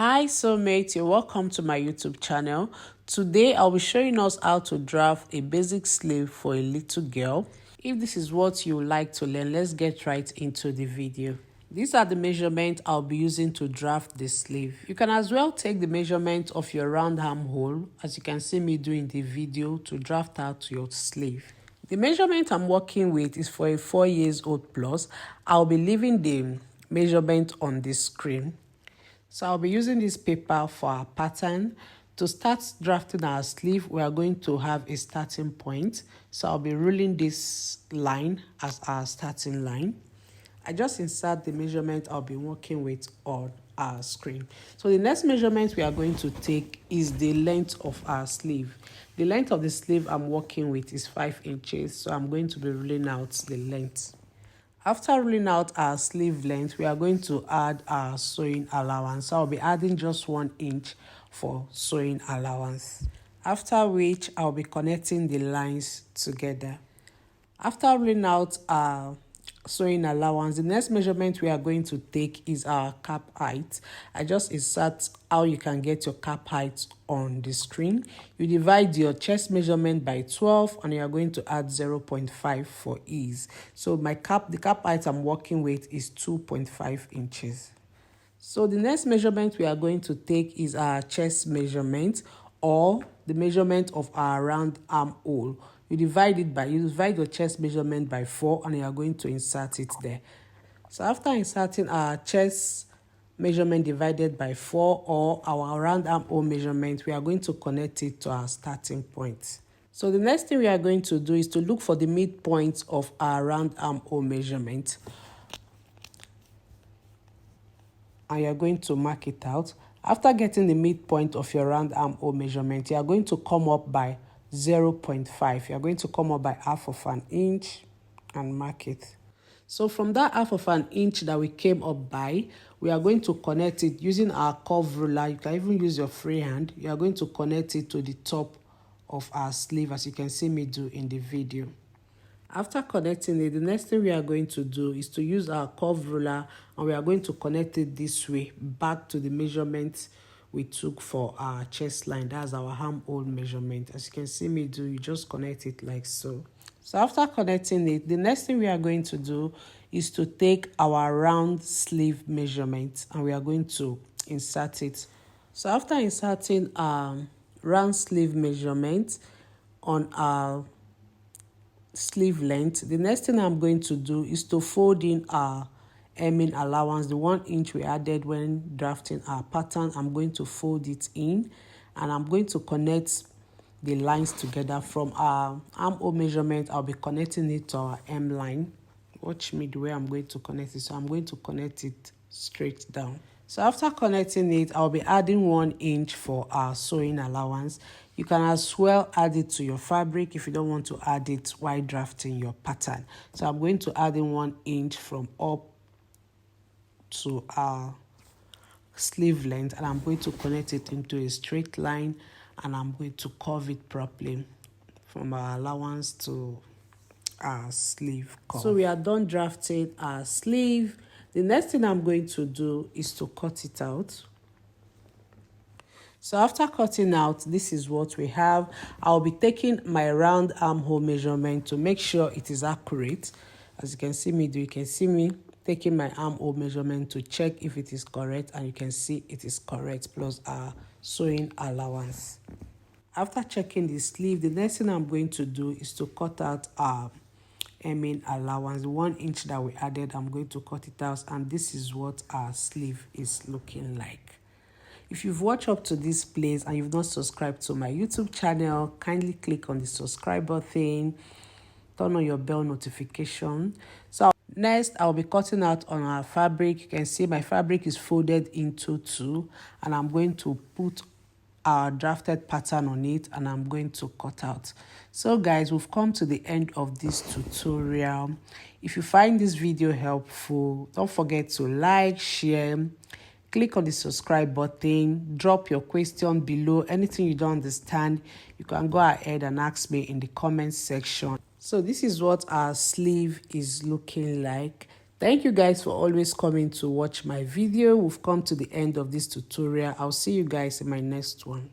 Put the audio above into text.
Hi soulmates, you're welcome to my YouTube channel. Today I'll be showing us how to draft a basic sleeve for a little girl. If this is what you would like to learn, let's get right into the video. These are the measurements I'll be using to draft the sleeve. You can as well take the measurement of your round armhole, as you can see me do in the video, to draft out your sleeve. The measurement I'm working with is for a 4 years old plus. I'll be leaving the measurement on the screen. So I'll be using this paper for our pattern. To start drafting our sleeve, we are going to have a starting point. So I'll be ruling this line as our starting line. I just insert the measurement I'll be working with on our screen. So the next measurement we are going to take is the length of our sleeve. The length of the sleeve I'm working with is 5 inches. So I'm going to be ruling out the length. After ruling out our sleeve length, we are going to add our sewing allowance. So I'll be adding just 1 inch for sewing allowance. After which, I'll be connecting the lines together. After ruling out our sewing allowance, the next measurement we are going to take is our cap height. I just insert how you can get your cap height on the screen. You divide your chest measurement by 12 and you are going to add 0.5 for ease. So the cap height I'm working with is 2.5 inches. So the next measurement we are going to take is our chest measurement, or the measurement of our round armhole. You divide your chest measurement by 4 and you are going to insert it there. So after inserting our chest measurement divided by 4 or our round armhole measurement, we are going to connect it to our starting point. So the next thing we are going to do is to look for the midpoint of our round armhole measurement. And you are going to mark it out. After getting the midpoint of your round armhole measurement, you are going to come up by 0.5. You are going to come up by half of an inch and mark it. So from that half of an inch that we came up by, we are going to connect it using our curve ruler. You can even use your free hand. You are going to connect it to the top of our sleeve, as you can see me do in the video. After connecting it, the next thing we are going to do is to use our curve ruler, and we are going to connect it this way back to the measurement we took for our chest line. That's our armhole measurement. As you can see me do, you just connect it like so. So after connecting it, the next thing we are going to do is to take our round sleeve measurement and we are going to insert it. So after inserting our round sleeve measurement on our sleeve length, the next thing I'm going to do is to fold in our hemming allowance, the 1 inch we added when drafting our pattern. I'm going to fold it in and I'm going to connect the lines together. From our armhole measurement, I'll be connecting it to our hem line. Watch me the way I'm going to connect it. So I'm going to connect it straight down. So after connecting it, I'll be adding 1 inch for our sewing allowance. You can as well add it to your fabric if you don't want to add it while drafting your pattern. So I'm going to add in 1 inch from up to our sleeve length, and I'm going to connect it into a straight line, and I'm going to curve it properly from our allowance to our sleeve curve. So we are done drafting our sleeve. The next thing I'm going to do is to cut it out. So after cutting out, this is what we have. I'll be taking my round armhole measurement to make sure it is accurate. As you can see me do, you can see me taking my armhole measurement to check if it is correct, and you can see it is correct, plus our sewing allowance. After checking the sleeve, the next thing I'm going to do is to cut out our hemming allowance. The 1 inch that we added, I'm going to cut it out, and this is what our sleeve is looking like. If you've watched up to this place and you've not subscribed to my YouTube channel, kindly click on the subscribe button, turn on your bell notification. So next, I'll be cutting out on our fabric. You can see my fabric is folded into 2, and I'm going to put our drafted pattern on it, and I'm going to cut out. So guys, we've come to the end of this tutorial. If you find this video helpful, don't forget to like, share, click on the subscribe button, drop your question below. Anything you don't understand, you can go ahead and ask me in the comment section. So this is what our sleeve is looking like. Thank you guys for always coming to watch my video. We've come to the end of this tutorial. I'll see you guys in my next one.